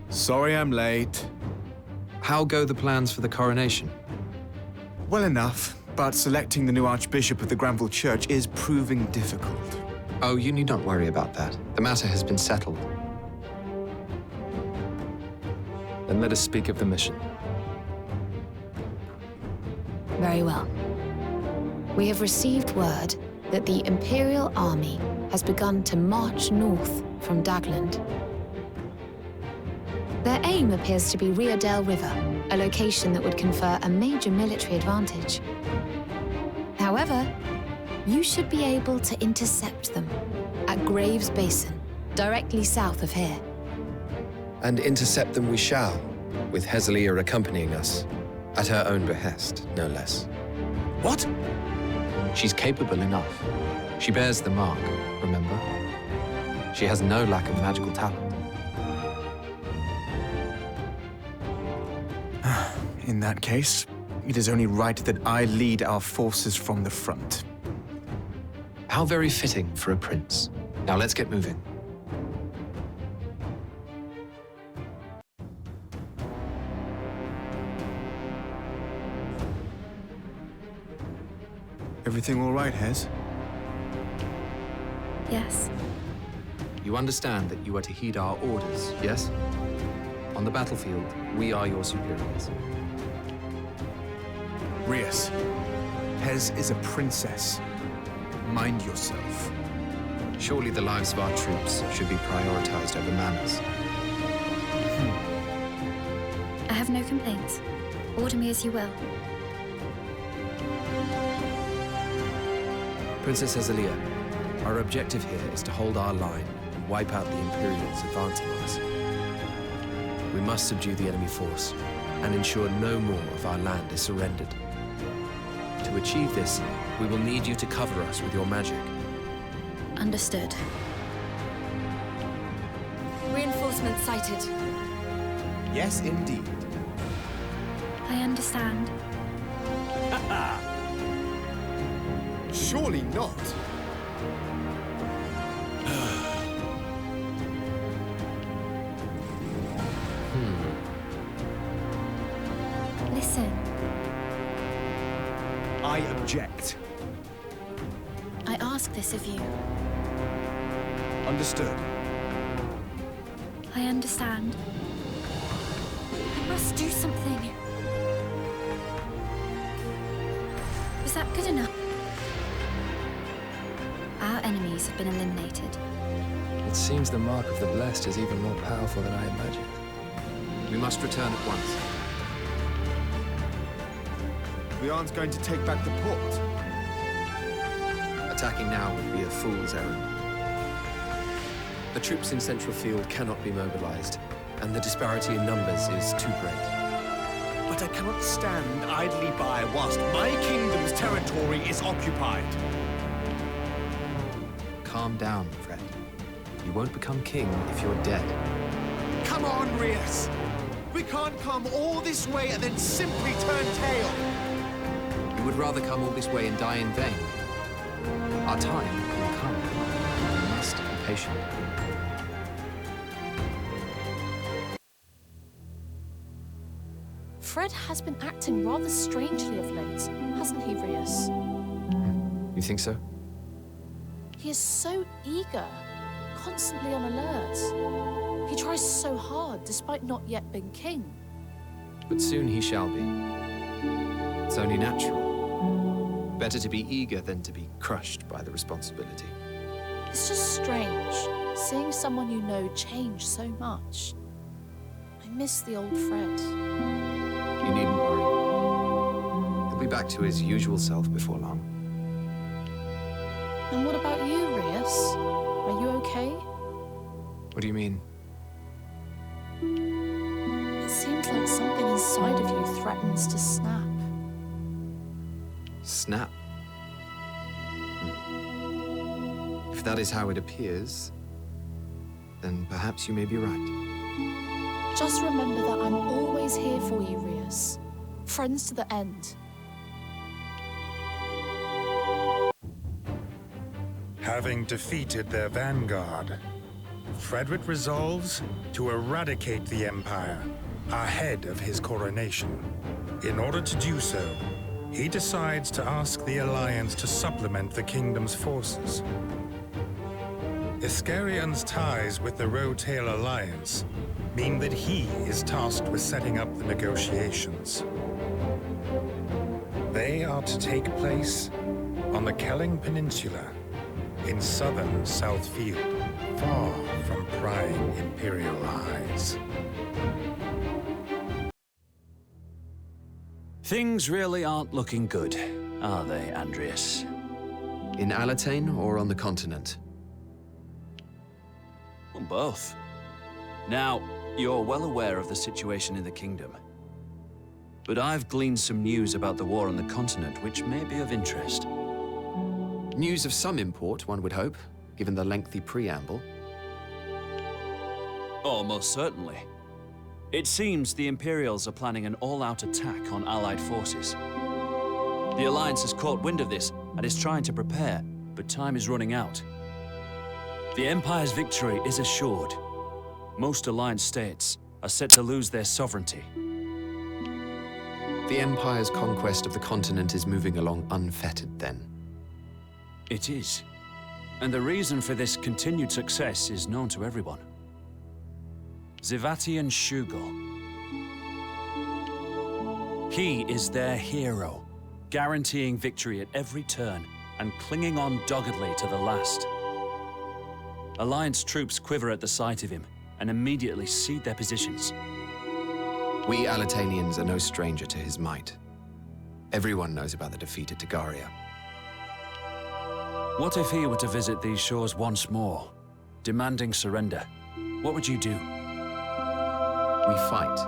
Sorry I'm late. How go the plans for the coronation? Well enough, but selecting the new Archbishop of the Granville Church is proving difficult. Oh, you need not worry about that. The matter has been settled. Then let us speak of the mission. Very well. We have received word that the Imperial army has begun to march north from Dagland. Their aim appears to be Riadel River, a location that would confer a major military advantage. However, you should be able to intercept them at Graves Basin, directly south of here. And intercept them we shall, with Hezelia accompanying us, at her own behest, no less. What? She's capable enough. She bears the mark, remember? She has no lack of magical talent. In that case, it is only right that I lead our forces from the front. How very fitting for a prince. Now let's get moving. Everything all right, Hez? Yes. You understand that you are to heed our orders, yes? On the battlefield, we are your superiors. Rias, Hez is a princess. Mind yourself. Surely the lives of our troops should be prioritized over manners. I have no complaints. Order me as you will. Princess Hezelia, our objective here is to hold our line and wipe out the Imperials advancing on us. We must subdue the enemy force and ensure no more of our land is surrendered. To achieve this, we will need you to cover us with your magic. Understood. Reinforcements sighted. Yes, indeed. I understand. Surely not. Listen, I object. I ask this of you. Understood. I understand. I must do something. Was that good enough? Our enemies have been eliminated. It seems the mark of the blessed is even more powerful than I imagined. We must return at once. We aren't going to take back the port. Attacking now would be a fool's errand. The troops in Central Field cannot be mobilized, and the disparity in numbers is too great. But I cannot stand idly by whilst my kingdom's territory is occupied. Calm down, Fred. You won't become king if you're dead. Come on, Rias. We can't come all this way and then simply turn tail. You would rather come all this way and die in vain. Our time will come. We must be patient. Fred has been acting rather strangely of late, hasn't he, Rias? You think so? He is so eager, constantly on alert. He tries so hard, despite not yet being king. But soon he shall be. It's only natural. Better to be eager than to be crushed by the responsibility. It's just strange, seeing someone you know change so much. I miss the old Fred. You needn't worry. He'll be back to his usual self before long. And what about you, Rias? Are you okay? What do you mean? It seems like something inside of you threatens to snap. Snap? If that is how it appears, then perhaps you may be right. Just remember that I'm always here for you, Rias. Friends to the end. Having defeated their vanguard, Frederick resolves to eradicate the Empire ahead of his coronation. In order to do so, he decides to ask the Alliance to supplement the kingdom's forces. Iskarion's ties with the Rotail Alliance mean that he is tasked with setting up the negotiations. They are to take place on the Kelling Peninsula in southern Southfield, far from prying Imperial eyes. Things really aren't looking good, are they, Andreas? In Alatane or on the continent? Well, both. Now, you're well aware of the situation in the kingdom. But I've gleaned some news about the war on the continent which may be of interest. News of some import, one would hope, given the lengthy preamble. Oh, most certainly. It seems the Imperials are planning an all-out attack on Allied forces. The Alliance has caught wind of this and is trying to prepare, but time is running out. The Empire's victory is assured. Most Alliance states are set to lose their sovereignty. The Empire's conquest of the continent is moving along unfettered, then? It is. And the reason for this continued success is known to everyone. Zivatian Shugor. He is their hero, guaranteeing victory at every turn and clinging on doggedly to the last. Alliance troops quiver at the sight of him and immediately cede their positions. We Alatanians are no stranger to his might. Everyone knows about the defeat at Tagaria. What if he were to visit these shores once more, demanding surrender? What would you do? We fight.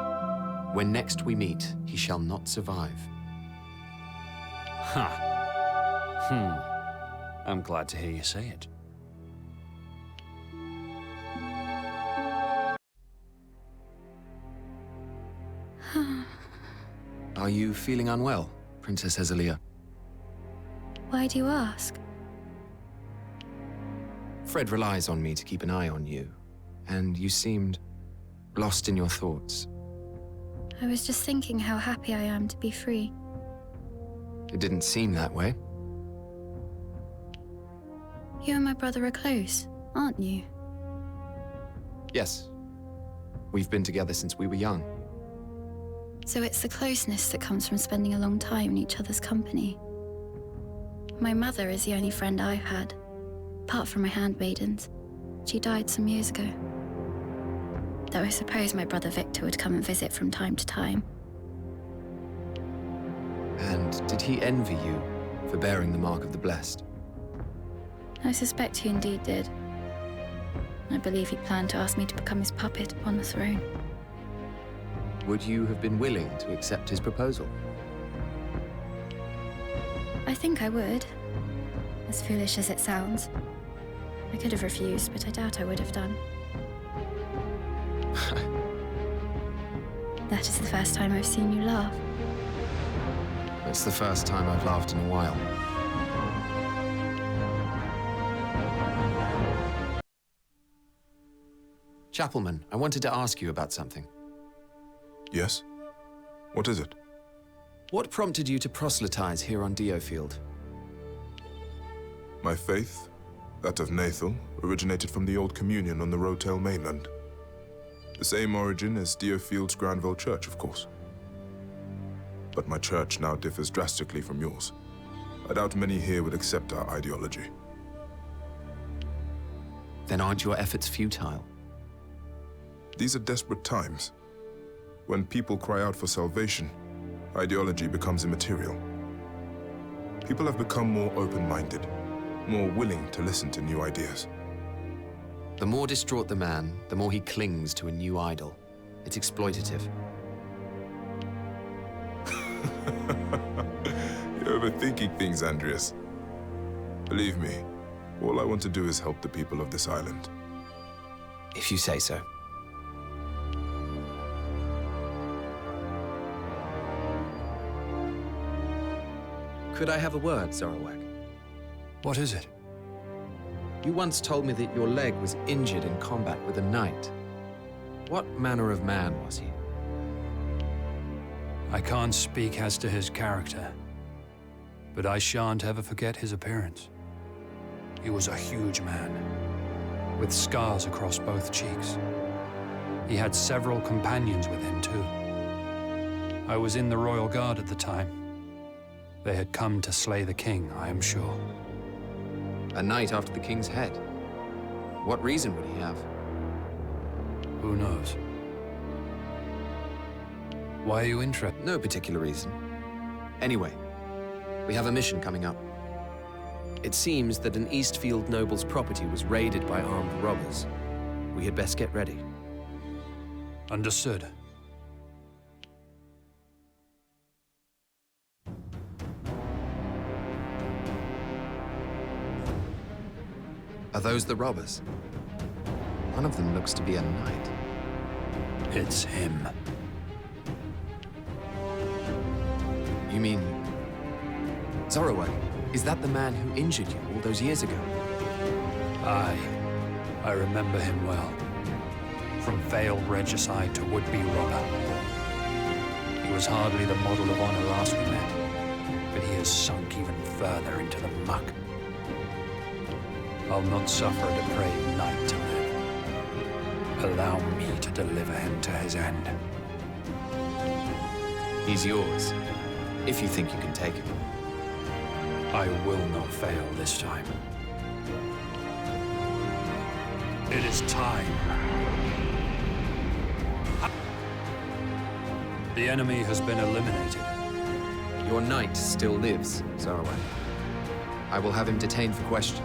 When next we meet, he shall not survive. I'm glad to hear you say it. Are you feeling unwell, Princess Ezelia? Why do you ask? Fred relies on me to keep an eye on you, and you seemed lost in your thoughts. I was just thinking how happy I am to be free. It didn't seem that way. You and my brother are close, aren't you? Yes. We've been together since we were young. So it's the closeness that comes from spending a long time in each other's company. My mother is the only friend I've had, apart from my handmaidens. She died some years ago. Though I suppose my brother Victor would come and visit from time to time. And did he envy you for bearing the mark of the blessed? I suspect he indeed did. I believe he planned to ask me to become his puppet upon the throne. Would you have been willing to accept his proposal? I think I would. As foolish as it sounds. I could have refused, but I doubt I would have done. That is the first time I've seen you laugh. It's the first time I've laughed in a while. Chapelman, I wanted to ask you about something. Yes? What is it? What prompted you to proselytize here on DioField? My faith, that of Nathal, originated from the Old Communion on the Rotail mainland. The same origin as DioField's Granville Church, of course. But my church now differs drastically from yours. I doubt many here would accept our ideology. Then aren't your efforts futile? These are desperate times. When people cry out for salvation, ideology becomes immaterial. People have become more open-minded, more willing to listen to new ideas. The more distraught the man, the more he clings to a new idol. It's exploitative. You're overthinking things, Andreas. Believe me, all I want to do is help the people of this island. If you say so. Could I have a word, Zorowak? What is it? You once told me that your leg was injured in combat with a knight. What manner of man was he? I can't speak as to his character, but I shan't ever forget his appearance. He was a huge man, with scars across both cheeks. He had several companions with him, too. I was in the Royal Guard at the time. They had come to slay the king, I am sure. A knight after the king's head? What reason would he have? Who knows? Why are you interested? No particular reason. Anyway, we have a mission coming up. It seems that an Eastfield noble's property was raided by armed robbers. We had best get ready. Understood. Are those the robbers? One of them looks to be a knight. It's him. You mean... Zorowak? Is that the man who injured you all those years ago? Aye. I remember him well. From veiled regicide to would-be robber. He was hardly the model of honor last we met, but he has sunk even further into the muck. I'll not suffer a depraved knight to live. Allow me to deliver him to his end. He's yours, if you think you can take him. I will not fail this time. It is time. The enemy has been eliminated. Your knight still lives, Zorowak. I will have him detained for question.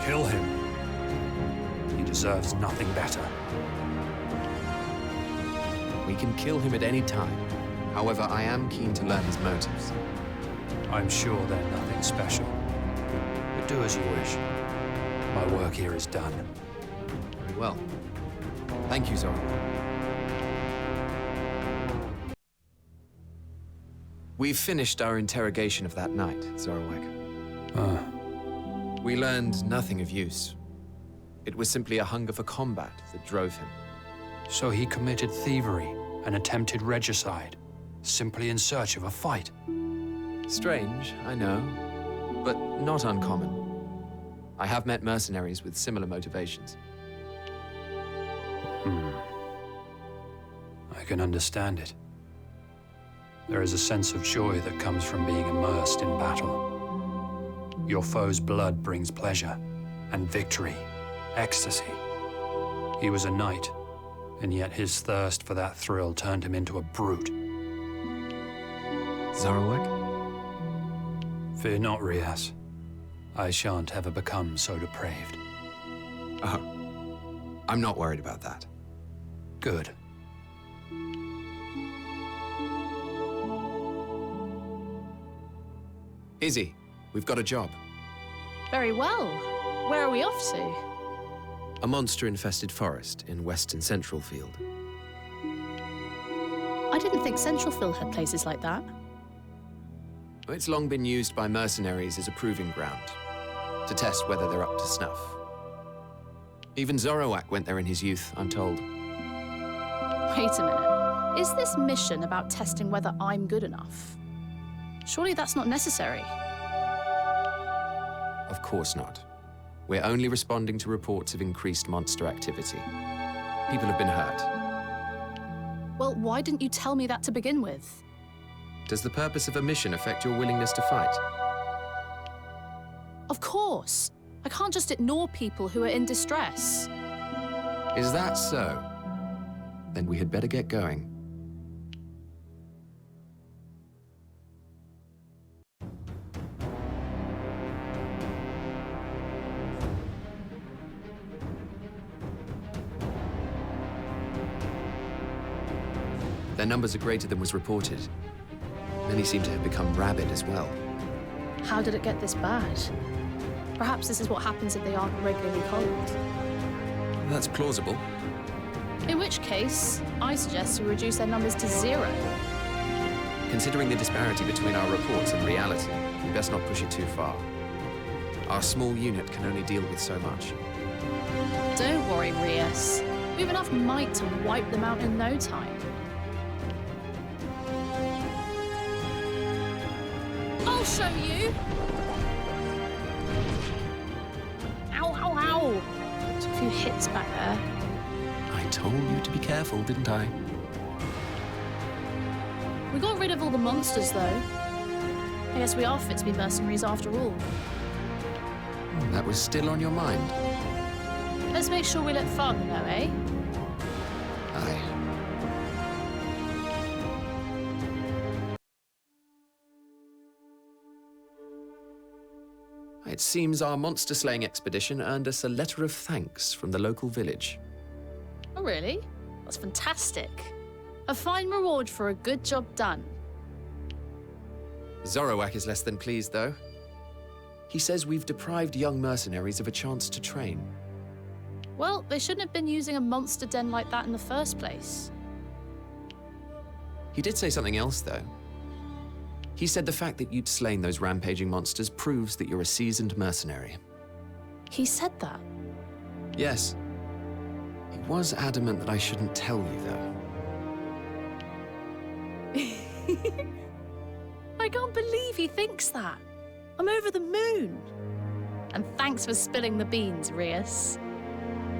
Kill him. He deserves nothing better. We can kill him at any time. However, I am keen to learn his motives. I'm sure they're nothing special. But do as you wish. My work here is done. Very well. Thank you, Zorowak. We've finished our interrogation of that knight, Zorowak. We learned nothing of use. It was simply a hunger for combat that drove him. So he committed thievery and attempted regicide, simply in search of a fight. Strange, I know, but not uncommon. I have met mercenaries with similar motivations. I can understand it. There is a sense of joy that comes from being immersed in battle. Your foe's blood brings pleasure, and victory, ecstasy. He was a knight, and yet his thirst for that thrill turned him into a brute. Zorowak? Fear not, Rias. I shan't ever become so depraved. Oh, I'm not worried about that. Good. Izzy, we've got a job. Very well. Where are we off to? A monster-infested forest in western Centralfield. I didn't think Centralfield had places like that. It's long been used by mercenaries as a proving ground, to test whether they're up to snuff. Even Zorowak went there in his youth, I'm told. Wait a minute. Is this mission about testing whether I'm good enough? Surely that's not necessary. Of course not. We're only responding to reports of increased monster activity. People have been hurt. Well, why didn't you tell me that to begin with? Does the purpose of a mission affect your willingness to fight? Of course. I can't just ignore people who are in distress. Is that so? Then we had better get going. Their numbers are greater than was reported. Many seem to have become rabid as well. How did it get this bad? Perhaps this is what happens if they aren't regularly culled. That's plausible. In which case, I suggest we reduce their numbers to 0. Considering the disparity between our reports and reality, we best not push it too far. Our small unit can only deal with so much. Don't worry, Rias. We have enough might to wipe them out in no time. I'll show you! Ow, ow, ow! Took a few hits back there. I told you to be careful, didn't I? We got rid of all the monsters, though. I guess we are fit to be mercenaries after all. That was still on your mind. Let's make sure we let father know, eh? Aye. It seems our monster-slaying expedition earned us a letter of thanks from the local village. Oh, really? That's fantastic. A fine reward for a good job done. Zoroark is less than pleased, though. He says we've deprived young mercenaries of a chance to train. Well, they shouldn't have been using a monster den like that in the first place. He did say something else, though. He said the fact that you'd slain those rampaging monsters proves that you're a seasoned mercenary. He said that? Yes. He was adamant that I shouldn't tell you, though. I can't believe he thinks that. I'm over the moon. And thanks for spilling the beans, Rias.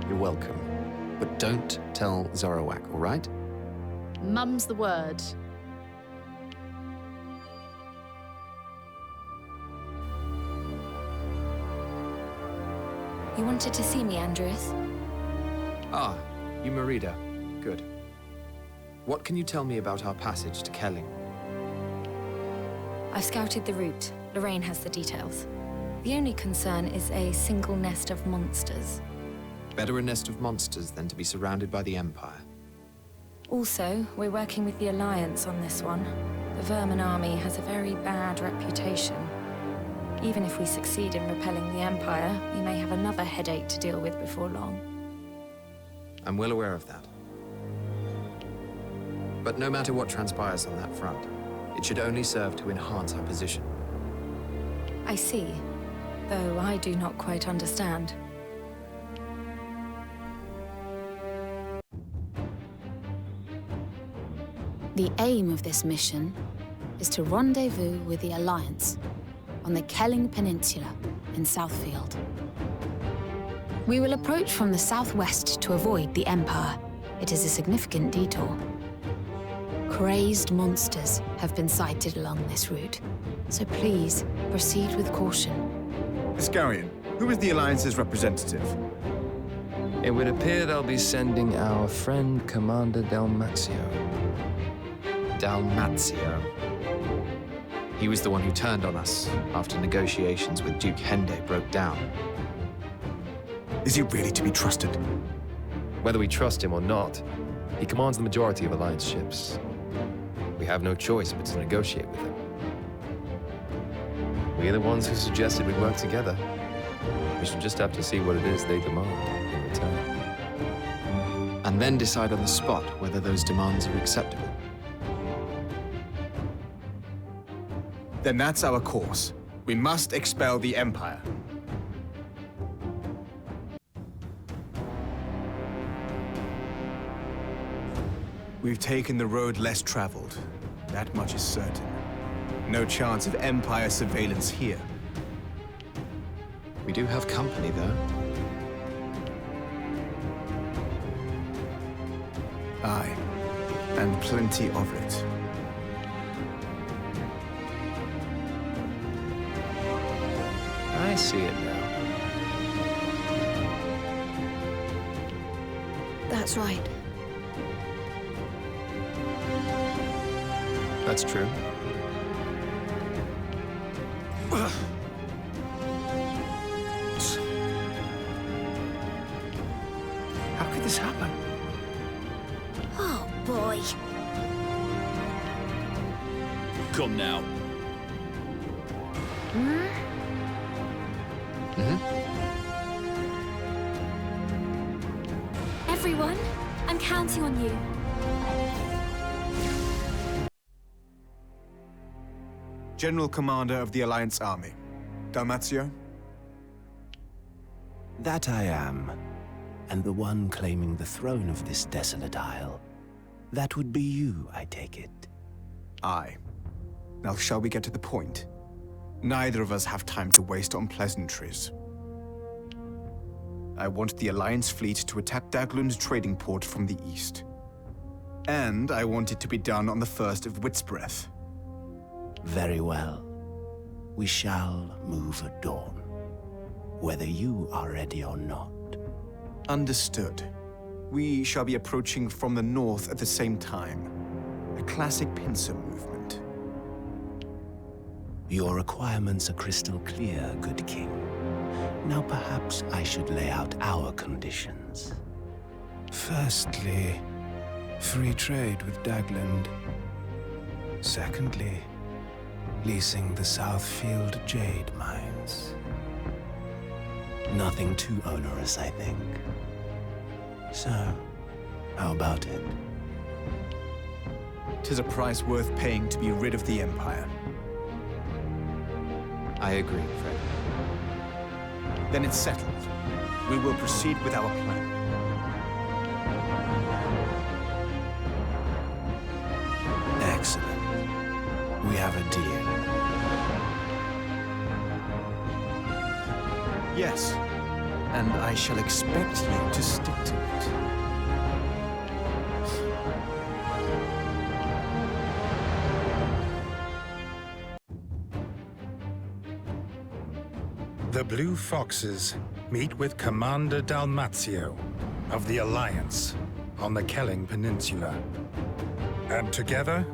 You're welcome. But don't tell Zoroark, all right? Mum's the word. You wanted to see me, Andreas? Ah, you Merida. Good. What can you tell me about our passage to Kelling? I've scouted the route. Lorraine has the details. The only concern is a single nest of monsters. Better a nest of monsters than to be surrounded by the Empire. Also, we're working with the Alliance on this one. The Vermin army has a very bad reputation. Even if we succeed in repelling the Empire, we may have another headache to deal with before long. I'm well aware of that. But no matter what transpires on that front, it should only serve to enhance our position. I see, though I do not quite understand. The aim of this mission is to rendezvous with the Alliance on the Kelling Peninsula in Southfield. We will approach from the southwest to avoid the Empire. It is a significant detour. Crazed monsters have been sighted along this route, so please proceed with caution. Iscarian, who is the Alliance's representative? It would appear they'll be sending our friend Commander Dalmatio. Dalmatio. He was the one who turned on us after negotiations with Duke Hende broke down. Is he really to be trusted? Whether we trust him or not, he commands the majority of Alliance ships. We have no choice but to negotiate with him. We're the ones who suggested we work together. We should just have to see what it is they demand in return. And then decide on the spot whether those demands are acceptable. Then that's our course. We must expel the Empire. We've taken the road less traveled. That much is certain. No chance of Empire surveillance here. We do have company, though. Aye, and plenty of it. I see it now. That's right. That's true. How could this happen? Oh, boy. Come now. Everyone, I'm counting on you. General Commander of the Alliance Army. Dalmatio, That I am. And the one claiming the throne of this desolate isle. That would be you, I take it. Aye. Now shall we get to the point? Neither of us have time to waste on pleasantries. I want the Alliance fleet to attack Daglund's trading port from the east. And I want it to be done on the 1st of Whitsbreath. Very well. We shall move at dawn, whether you are ready or not. Understood. We shall be approaching from the north at the same time. A classic pincer movement. Your requirements are crystal clear, good king. Now perhaps I should lay out our conditions. Firstly, free trade with Daglund. Secondly, leasing the Southfield jade mines. Nothing too onerous, I think. So, how about it? 'Tis a price worth paying to be rid of the Empire. I agree, Fred. Then it's settled. We will proceed with our plan. Excellent. We have a deal. Yes, and I shall expect you to stick to it. The Blue Foxes meet with Commander Dalmazio of the Alliance on the Kelling Peninsula. And together,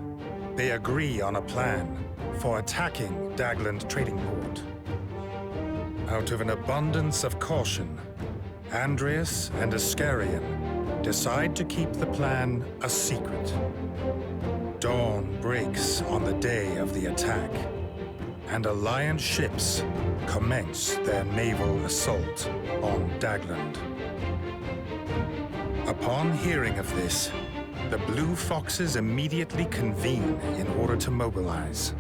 they agree on a plan for attacking Daglund Trading Port. Out of an abundance of caution, Andreas and Ascarian decide to keep the plan a secret. Dawn breaks on the day of the attack, and Alliance ships commence their naval assault on Daglund. Upon hearing of this, the Blue Foxes immediately convene in order to mobilize.